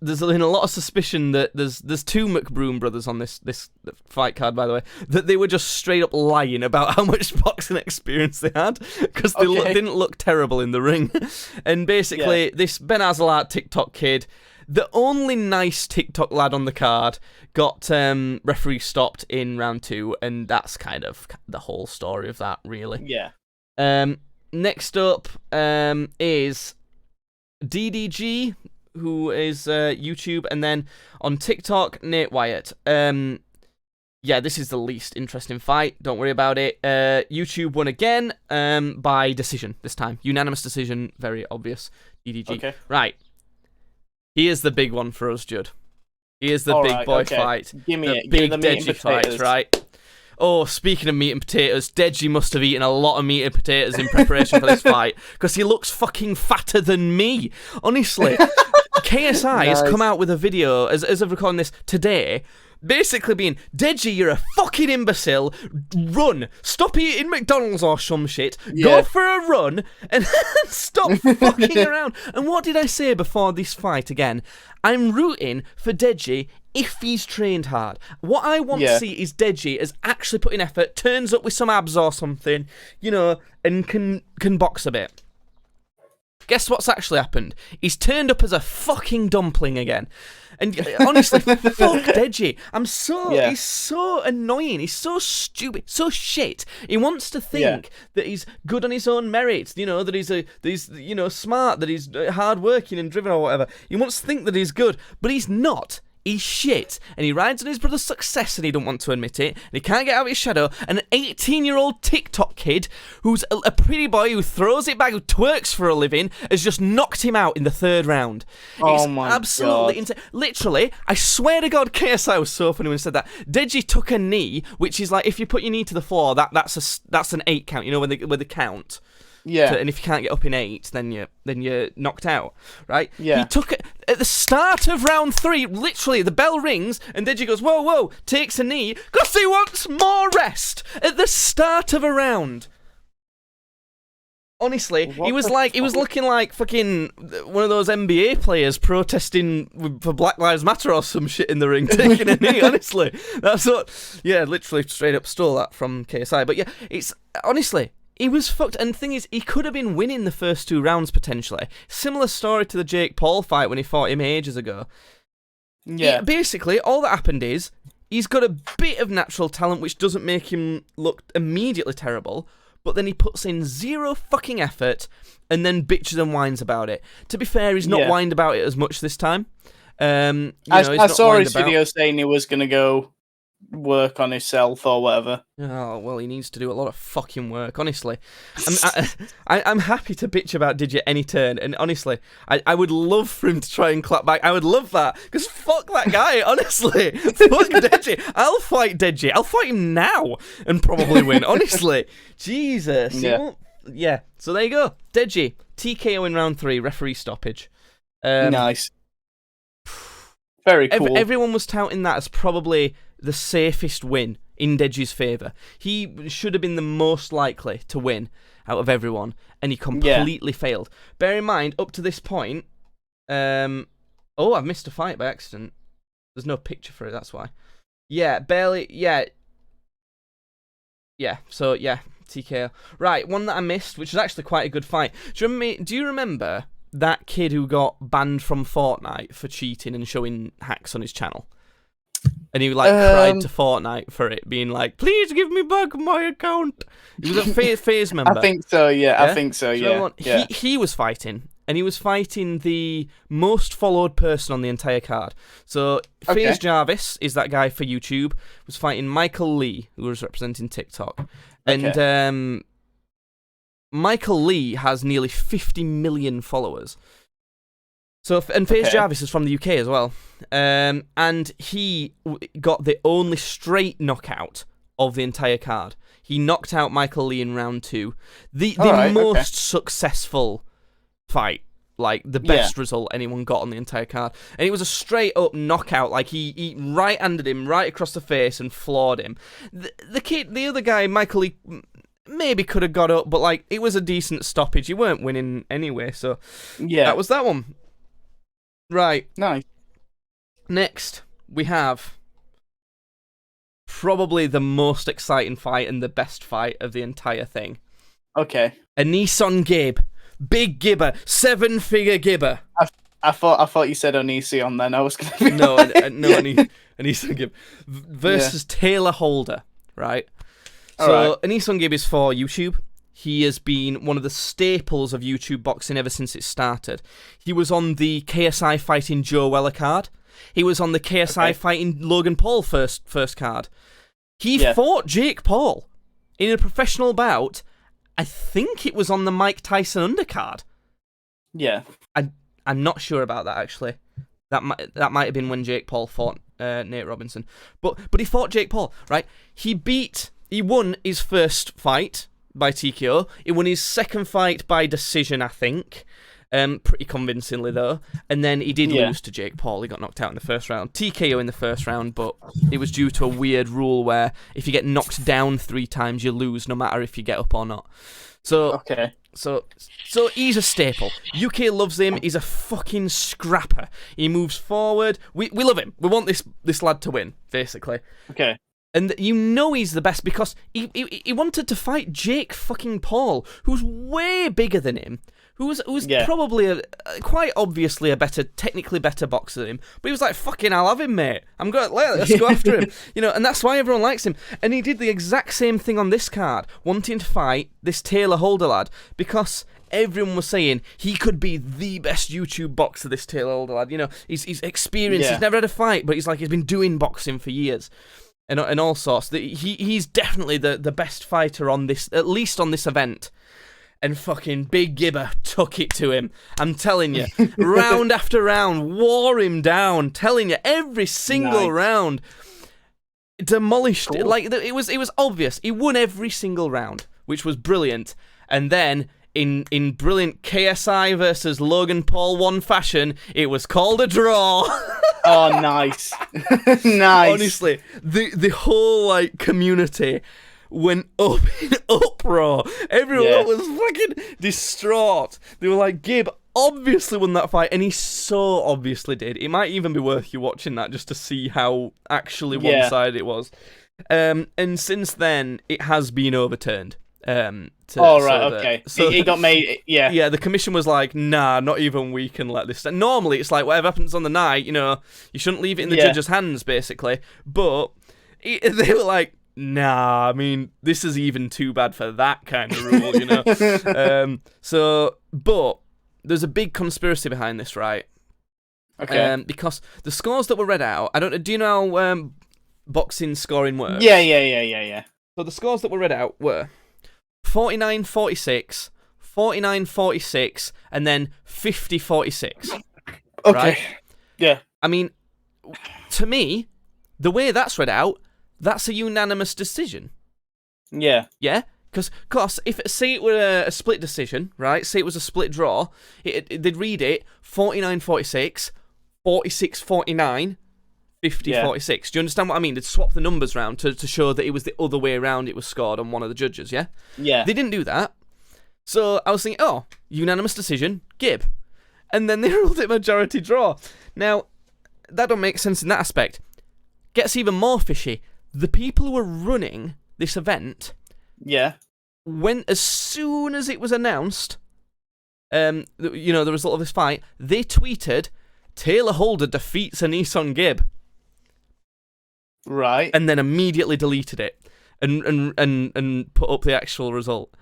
there's been a lot of suspicion that there's 2 McBroom brothers on this fight card, by the way, that they were just straight up lying about how much boxing experience they had, because they didn't look terrible in the ring. And basically, this Ben Azelart TikTok kid, the only nice TikTok lad on the card, got referee stopped in round 2, and that's kind of the whole story of that, really. Yeah. Next up is DDG, who is YouTube, and then on TikTok, Nate Wyatt. This is the least interesting fight. Don't worry about it. YouTube won again by decision this time. Unanimous decision, very obvious. DDG. Okay. Right. Here's the big one for us, Judd. Here's the big boy fight. Give me it. Big Deji fight, right? Oh, speaking of meat and potatoes, Deji must have eaten a lot of meat and potatoes in preparation for this fight, because he looks fucking fatter than me. Honestly, KSI has come out with a video, as of recording this today, basically being, Deji, you're a fucking imbecile, run, stop eating McDonald's or some shit, go for a run, and stop fucking around. And what did I say before this fight again? I'm rooting for Deji if he's trained hard. What I want to see is Deji as actually putting effort, turns up with some abs or something, and can box a bit. Guess what's actually happened? He's turned up as a fucking dumpling again. And honestly, fuck Deji. He's so annoying. He's so stupid, so shit. He wants to think that he's good on his own merits, that he's smart, that he's hardworking and driven or whatever. He wants to think that he's good, but he's not. He's shit, and he rides on his brother's success, and he don't want to admit it, and he can't get out of his shadow, and an 18-year-old TikTok kid who's a pretty boy who throws it back, who twerks for a living, has just knocked him out in the 3rd round. Oh my God. Absolutely insane. Literally, I swear to God, KSI was so funny when he said that. Deji took a knee, which is like, if you put your knee to the floor, that's an 8 count, when they count. Yeah. And if you can't get up in 8, then you're knocked out, right? Yeah. He took it at the start of round 3. Literally, the bell rings, and Deji goes, "Whoa!" Takes a knee because he wants more rest at the start of a round. Honestly, he was looking like fucking one of those NBA players protesting for Black Lives Matter or some shit in the ring, taking a knee. Honestly, that's what. Yeah, literally straight up stole that from KSI. But yeah, it's honestly. He was fucked, and the thing is, he could have been winning the first 2 rounds, potentially. Similar story to the Jake Paul fight when he fought him ages ago. Yeah. Basically, all that happened is, he's got a bit of natural talent, which doesn't make him look immediately terrible, but then he puts in 0 fucking effort, and then bitches and whines about it. To be fair, he's not whined about it as much this time. I he's not saw lying his about. video saying he was going to go work on himself or whatever. Oh, well, he needs to do a lot of fucking work, honestly. I'm happy to bitch about Digi at any turn, and honestly, I would love for him to try and clap back. I would love that, because fuck that guy, honestly. Fuck Digi. I'll fight Digi. I'll fight him now and probably win, honestly. Jesus. Yeah. So there you go. Digi, TKO in round 3, referee stoppage. Nice. Very cool. Everyone was touting that as probably the safest win in Deji's favour. He should have been the most likely to win out of everyone, and he completely failed. Bear in mind, up to this point, I've missed a fight by accident. There's no picture for it, that's why. Yeah, barely, yeah. Yeah, so, yeah, TKO. Right, one that I missed, which was actually quite a good fight. Do you remember that kid who got banned from Fortnite for cheating and showing hacks on his channel? And he cried to Fortnite for it, being like, "Please give me back my account." He was a FaZe member. I think so. Yeah, I think so. Yeah. He was fighting, and he was fighting the most followed person on the entire card. So FaZe Jarvis is that guy for YouTube. Was fighting Michael Lee, who was representing TikTok, and Michael Lee has nearly 50 million followers. So, and FaZe Jarvis is from the UK as well. And he got the only straight knockout of the entire card. He knocked out Michael Lee in round 2. The most successful fight, like the best result anyone got on the entire card. And it was a straight up knockout. Like he right-handed him right across the face and floored him. The other guy, Michael Lee, maybe could have got up, but like it was a decent stoppage. You weren't winning anyway, so that was that one. Right. Nice. Next, we have probably the most exciting fight and the best fight of the entire thing. Okay. A Nissan Gib. Big Gibber. 7-figure Gibber. I thought you said Onision then. I was going to be Nissan Gib. Versus Taylor Holder, right? Nissan Gib is for YouTube. He has been one of the staples of YouTube boxing ever since it started. He was on the KSI fighting Joe Weller card. He was on the KSI fighting Logan Paul first card. He fought Jake Paul in a professional bout. I think it was on the Mike Tyson undercard. Yeah. I'm not sure about that, actually. That might have been when Jake Paul fought Nate Robinson. But he fought Jake Paul, right? He won his first fight by TKO. He won his second fight by decision, I think. Pretty convincingly, though. And then he did lose to Jake Paul. He got knocked out in the first round. TKO in the first round, but it was due to a weird rule where if you get knocked down 3 times, you lose, no matter if you get up or not. So he's a staple. UK loves him. He's a fucking scrapper. He moves forward. We love him. We want this lad to win, basically. Okay. And you know he's the best because he wanted to fight Jake fucking Paul, who's way bigger than him, who's probably quite obviously a technically better boxer than him. But he was like, "Fucking, I'll have him, mate. Let's go after him." And that's why everyone likes him. And he did the exact same thing on this card, wanting to fight this Taylor Holder lad because everyone was saying he could be the best YouTube boxer, this Taylor Holder lad. He's experienced. He's never had a fight, but he's been doing boxing for years. And all sorts. He's definitely the best fighter on this, at least on this event. And fucking Big Gibber took it to him. I'm telling you, round after round, wore him down. Telling you, every single round, demolished it. Like it was obvious. He won every single round, which was brilliant. And then in brilliant KSI versus Logan Paul 1 fashion, it was called a draw. Oh, nice. Nice. Honestly, the whole community went up in uproar. Everyone was fucking distraught. They were like, Gib obviously won that fight, and he so obviously did. It might even be worth you watching that just to see how actually one-sided it was. And since then, it has been overturned. Okay. So it got made. Yeah, the commission was like, "Nah, not even we can let this stand." Normally, it's like whatever happens on the night, you shouldn't leave it in the judge's hands, basically. But they were like, "Nah, I mean, this is even too bad for that kind of rule, but there's a big conspiracy behind this, right? Okay. Because the scores that were read out, I don't know. Do you know how boxing scoring works? Yeah. So the scores that were read out were 49-46, 49-46, and then 50-46. Okay. Right? Yeah. I mean, to me, the way that's read out, that's a unanimous decision. Yeah. Yeah? Because if, say it were a split decision, right? Say it was a split draw, they'd read it 49-46, 46-49, 50-46. Do you understand what I mean? They'd swap the numbers round to show that it was the other way around it was scored on one of the judges, yeah? Yeah. They didn't do that. So I was thinking, oh, unanimous decision, Gib. And then they ruled it majority draw. Now, that don't make sense in that aspect. Gets even more fishy. The people who were running this event, Yeah. as soon as it was announced, the result of this fight, they tweeted, Taylor Holder defeats Anison Gib. Right. And then immediately deleted it and put up the actual result.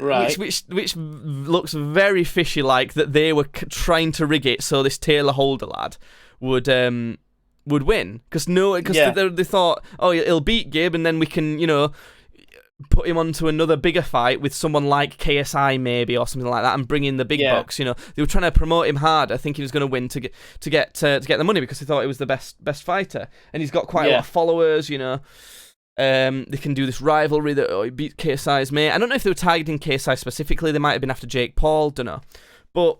Right. Which looks very fishy, like that they were trying to rig it so this Taylor Holder lad would win. Because they thought, oh, he'll beat Gib and then we can, put him onto another bigger fight with someone like KSI maybe or something like that and bring in the big bucks. They were trying to promote him harder, thinking he was going to win to get the money because they thought he was the best fighter, and he's got quite a lot of followers. They can do this rivalry that he beat KSI's mate. I don't know if they were targeting KSI specifically. They might have been after Jake Paul. Don't know, but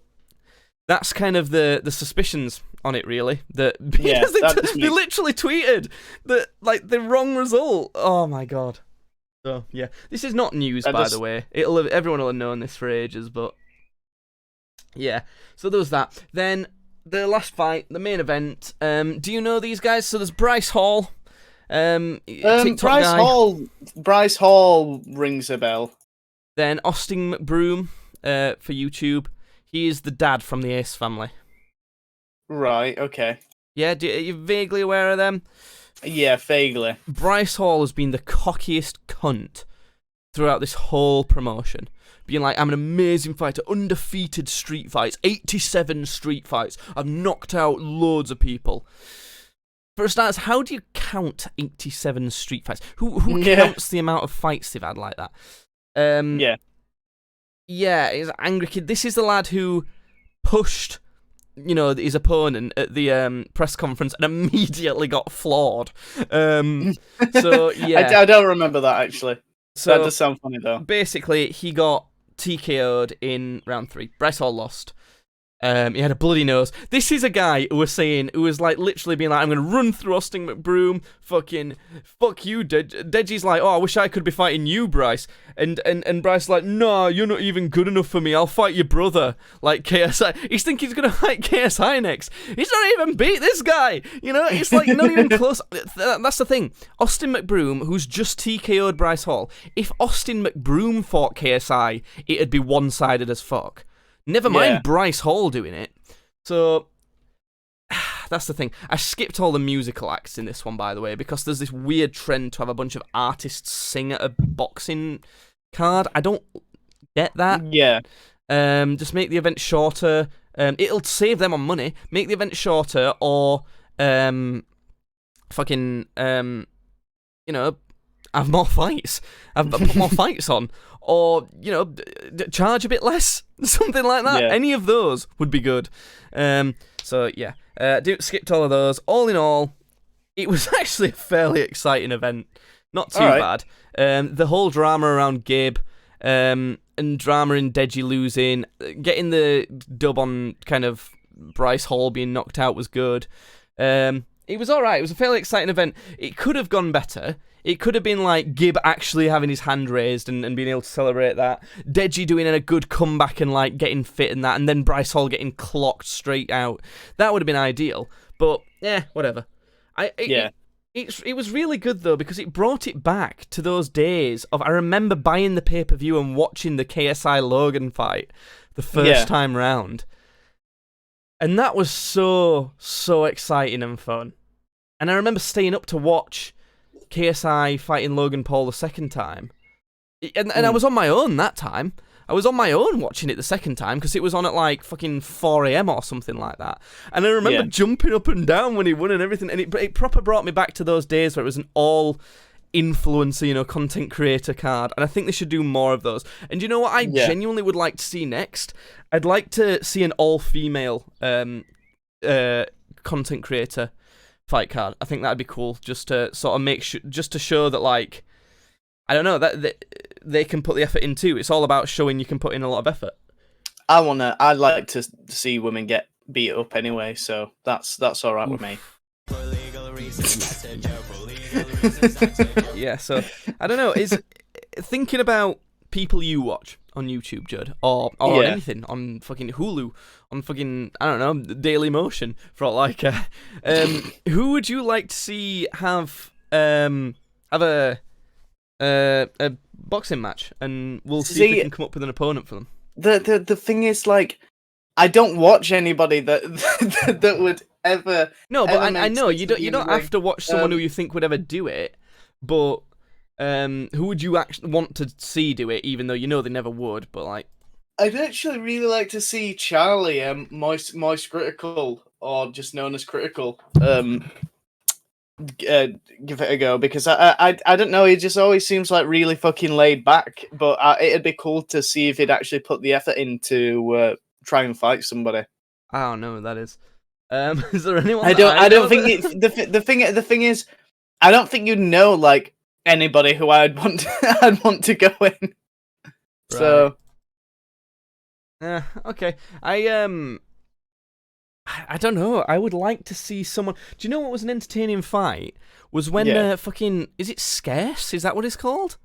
that's kind of the suspicions on it, really. That because they literally tweeted that like the wrong result. Oh my god. So yeah, this is not news, by the way. Everyone will have known this for ages, but yeah. So there was that. Then the last fight, the main event. Do you know these guys? So there's Bryce Hall. TikTok guy. Bryce Hall rings a bell. Then Austin McBroom for YouTube. He is the dad from the Ace family. Right. Okay. Yeah. Are you vaguely aware of them? Yeah, vaguely. Bryce Hall has been the cockiest cunt throughout this whole promotion. Being like, I'm an amazing fighter, undefeated street fights, 87 street fights. I've knocked out loads of people. For starters, how do you count 87 street fights? Who counts the amount of fights they've had like that? Yeah, he's an angry kid. This is the lad who pushed his opponent at the press conference and immediately got floored. So yeah, I don't remember that actually. So that does sound funny though. Basically, he got TKO'd in round 3. Bryce Hall lost. He had a bloody nose. This is a guy who was like literally being like, I'm going to run through Austin McBroom, fucking, fuck you, Deji's like, oh, I wish I could be fighting you, Bryce. And Bryce is like, no, you're not even good enough for me, I'll fight your brother, like KSI. He's thinking he's going to fight KSI next. He's not even beat this guy, it's like not even close. That's the thing. Austin McBroom, who's just TKO'd Bryce Hall, if Austin McBroom fought KSI, it'd be one-sided as fuck. Never mind Bryce Hall doing it. So, that's the thing. I skipped all the musical acts in this one, by the way, because there's this weird trend to have a bunch of artists sing at a boxing card. I don't get that. Yeah. Just make the event shorter. It'll save them on money. Make the event shorter or, have more fights. Put more fights on. Or, charge a bit less. Something like that. Yeah. Any of those would be good. So, yeah. Skipped all of those. All in all, it was actually a fairly exciting event. Not too bad. The whole drama around Gib, and drama in Deji losing, getting the dub on kind of Bryce Hall being knocked out was good. It was alright. It was a fairly exciting event. It could have gone better. It could have been like Gib actually having his hand raised and being able to celebrate that. Deji doing a good comeback and like getting fit and that, and then Bryce Hall getting clocked straight out. That would have been ideal. But whatever. It was really good though because it brought it back to those days of I remember buying the pay-per-view and watching the KSI Logan fight the first time round. And that was so exciting and fun. And I remember staying up to watch KSI fighting Logan Paul the second time. And I was on my own that time. I was on my own watching it the second time because it was on at like fucking 4 a.m. or something like that. And I remember jumping up and down when he won and everything. And it proper brought me back to those days where it was an all influencer, content creator card. And I think they should do more of those. And you know what I genuinely would like to see next? I'd like to see an all-female content creator fight card. I think that'd be cool, just to sort of make sure, just to show that, like, I don't know, that they can put the effort in too. It's all about showing you can put in a lot of effort. I'd like to see women get beat up anyway, so that's all right with me. Yeah, so I don't know. Is thinking about people you watch on YouTube, Judd, or on anything, on fucking Hulu, on fucking, I don't know, Daily Motion, for all I care. Who would you like to see have a boxing match, and we'll see if we can come up with an opponent for them. The thing is, like, I don't watch anybody that that would ever. No, but I know you don't have to watch someone who you think would ever do it, but who would you actually want to see do it, even though you know they never would? But like, I'd actually really like to see Charlie, Moist Critical, or just known as Critical, give it a go, because I don't know, he just always seems like really fucking laid back, but it'd be cool to see if he'd actually put the effort in to try and fight somebody. I don't know who that is. Is there anyone? I don't think it's the thing is, I don't think you'd know like anybody who I'd want to go in. Right. So okay. I don't know. I would like to see someone. Do you know what was an entertaining fight? Was when fucking, is it Scarce? Is that what it's called?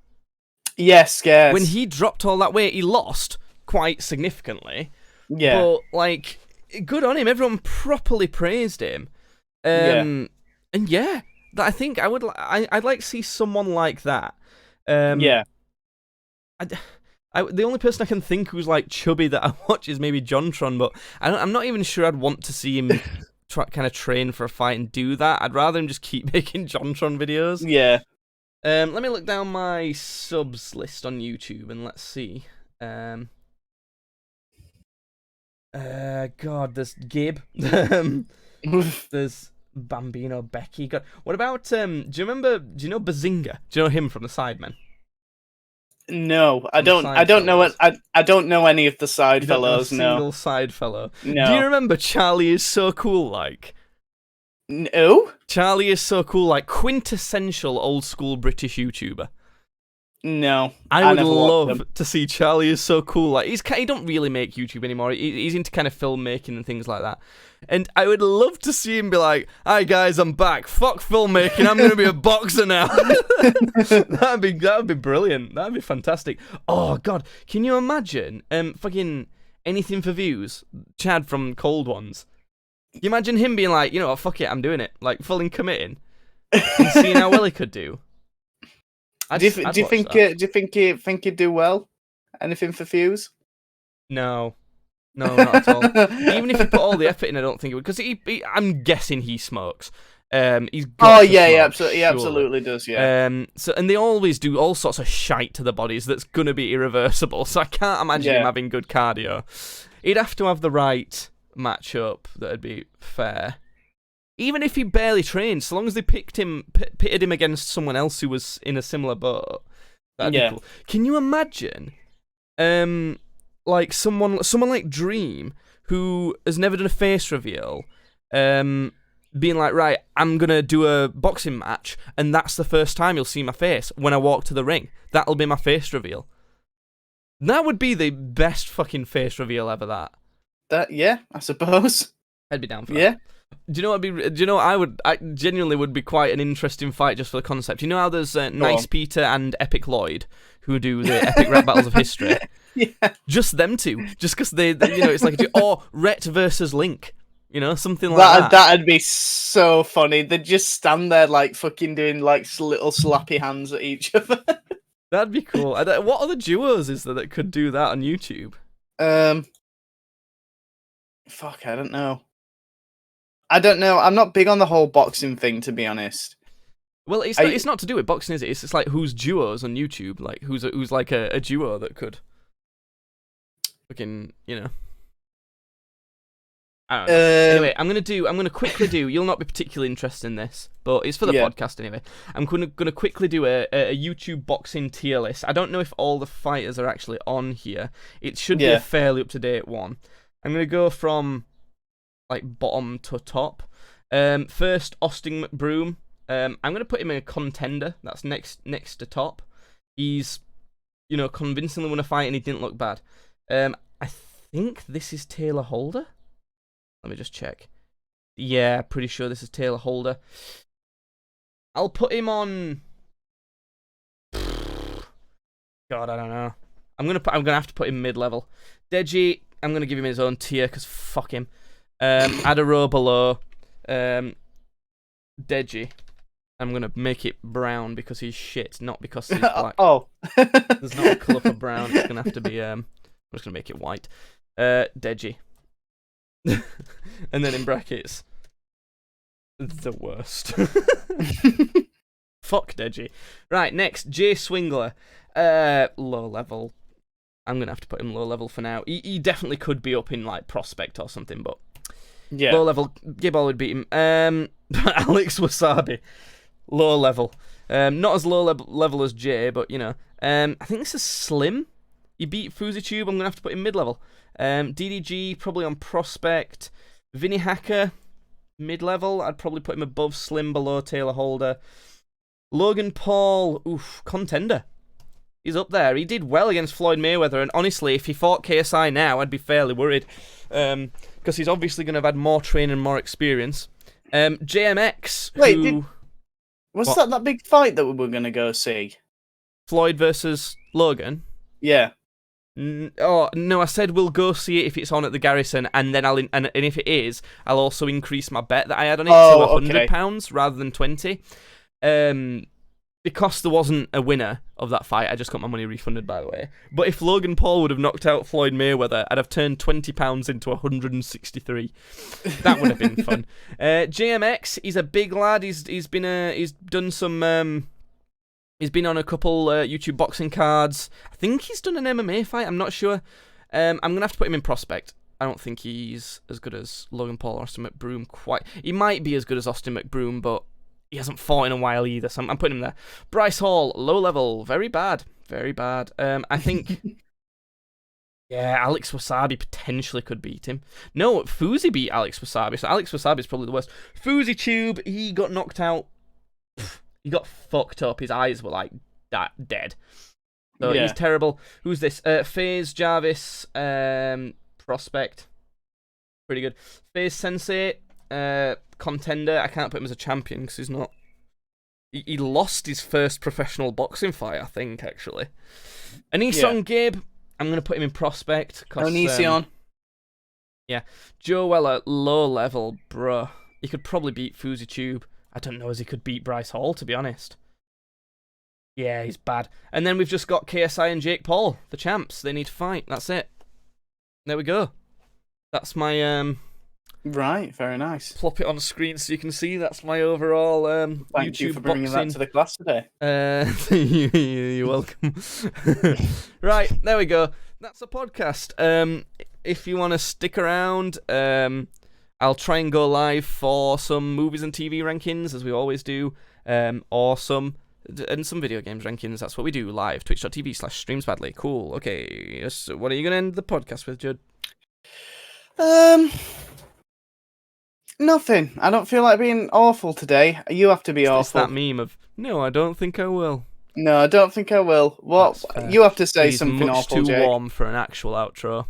Yes, Scarce. When he dropped all that weight, he lost quite significantly. Yeah. But like, good on him. Everyone properly praised him. And yeah, I think I'd like to see someone like that. Yeah. The only person I can think who's like chubby that I watch is maybe JonTron, but I'm not even sure I'd want to see him kind of train for a fight and do that. I'd rather him just keep making JonTron videos. Yeah. Let me look down my subs list on YouTube and let's see. God, there's Gib. There's Bambino Becky. God, what about do you know Bazinga? Do you know him from the Sidemen? No, I don't know it. I don't know any of the side fellows. No, single side fellow. No. Do you remember Charlie is so cool? Like, no, Charlie is so cool. Like quintessential old school British YouTuber. No, I would love to see Charlie is so cool. Like he don't really make YouTube anymore. He's into kind of filmmaking and things like that. And I would love to see him be like, "Hi guys, I'm back. Fuck filmmaking. I'm gonna be a boxer now." That'd be brilliant. That'd be fantastic. Oh god, can you imagine? Fucking anything for views. Chad from Cold Ones. Can you imagine him being like, you know what, fuck it, I'm doing it. Like fully committing and seeing how well he could do. Do you think he'd do well? Anything for views? No, not at all. Even if he put all the effort in, I don't think it would. Because I'm guessing he smokes. He's got he absolutely does. Yeah. So and they always do all sorts of shite to the bodies that's gonna be irreversible. So I can't imagine him having good cardio. He'd have to have the right matchup that'd be fair. Even if he barely trained, so long as they pitted him against someone else who was in a similar boat, that'd be cool. Can you imagine, like someone like Dream, who has never done a face reveal, being like, right, I'm gonna do a boxing match, and that's the first time you'll see my face when I walk to the ring. That'll be my face reveal. That would be the best fucking face reveal ever. I suppose. I'd be down for that. Yeah. Do you know I genuinely would be quite an interesting fight just for the concept. You know how there's Nice Peter and Epic Lloyd who do the epic rap battles of history? Yeah. Just them two. Just because they it's like or Rhett versus Link. Something like that. That'd be so funny. They'd just stand there like fucking doing like little slappy hands at each other. That'd be cool. What other duos is there that could do that on YouTube? Fuck, I don't know. I'm not big on the whole boxing thing, to be honest. Well, it's not to do with boxing, is it? It's like who's duos on YouTube, like who's like a duo that could. fucking, you know. I don't know. Anyway, I'm gonna quickly do. You'll not be particularly interested in this, but it's for the podcast anyway. I'm gonna quickly do a YouTube boxing tier list. I don't know if all the fighters are actually on here. It should be a fairly up to date one. I'm gonna go from like bottom to top. First, Austin McBroom. I'm gonna put him in a contender. That's next to top. He's, you know, convincingly won a fight and he didn't look bad. I think this is Taylor Holder. Let me just check. Yeah, pretty sure this is Taylor Holder. I'll put him on. God, I don't know. I'm gonna have to put him mid-level. Deji, I'm gonna give him his own tier because fuck him. Add a row below. Deji, I'm gonna make it brown because he's shit, not because he's black. There's not a colour for brown. It's gonna have to be. I'm just gonna make it white. Deji. And then in brackets, the worst. Fuck Deji. Right, next, Jay Swingler. Low level. I'm going to have to put him low level for now. He definitely could be up in like Prospect or something, but low level, Gibbal would beat him. Alex Wasabi. Low level. Not as low level as Jay, but you know. I think this is Slim. He beat FuziTube. I'm going to have to put him mid-level. DDG, probably on Prospect. Vinny Hacker, mid-level. I'd probably put him above Slim, below Taylor Holder. Logan Paul, contender. He's up there. He did well against Floyd Mayweather, and honestly, if he fought KSI now, I'd be fairly worried. Because he's obviously going to have had more training and more experience. JMX, was that big fight that we were going to go see? Floyd versus Logan? Yeah. Oh no! I said we'll go see it if it's on at the Garrison, and then and if it is, I'll also increase my bet that I had on it to £100 rather than 20. Because there wasn't a winner of that fight, I just got my money refunded. By the way, but if Logan Paul would have knocked out Floyd Mayweather, I'd have turned £20 into 163. That would have been fun. JMX, he's a big lad. He's done some. He's been on a couple YouTube boxing cards. I think he's done an MMA fight. I'm not sure. I'm going to have to put him in Prospect. I don't think he's as good as Logan Paul or Austin McBroom quite. He might be as good as Austin McBroom, but he hasn't fought in a while either, so I'm putting him there. Bryce Hall, low level. Very bad. Very bad. I think... yeah, Alex Wasabi potentially could beat him. No, Fuzi beat Alex Wasabi, so Alex Wasabi is probably the worst. FuziTube, he got knocked out. He got fucked up. His eyes were like dead. So he's terrible. Who's this? FaZe Jarvis, Prospect. Pretty good. FaZe Sensei, contender. I can't put him as a champion because he's not. He lost his first professional boxing fight, I think, actually. Anision Gabe, I'm going to put him in Prospect. Anision. Yeah. Joe Weller, low level, bruh. He could probably beat FuziTube. I don't know as he could beat Bryce Hall, to be honest. Yeah, he's bad. And then we've just got KSI and Jake Paul, the champs. They need to fight. That's it. There we go. That's my... Right, very nice. Plop it on the screen so you can see. That's my overall Thank YouTube you for bringing boxing. that to the class today. You're welcome. Right, there we go. That's a podcast. If you want to stick around... I'll try and go live for some movies and TV rankings, as we always do, or some video games rankings. That's what we do live, twitch.tv/streamsbadly. Cool. Okay, so what are you going to end the podcast with, Judd? Nothing. I don't feel like being awful today. You have to be awful. It's that meme of, no, I don't think I will. No, I don't think I will. What? You have to say something awful, much too Jake. warm for an actual outro.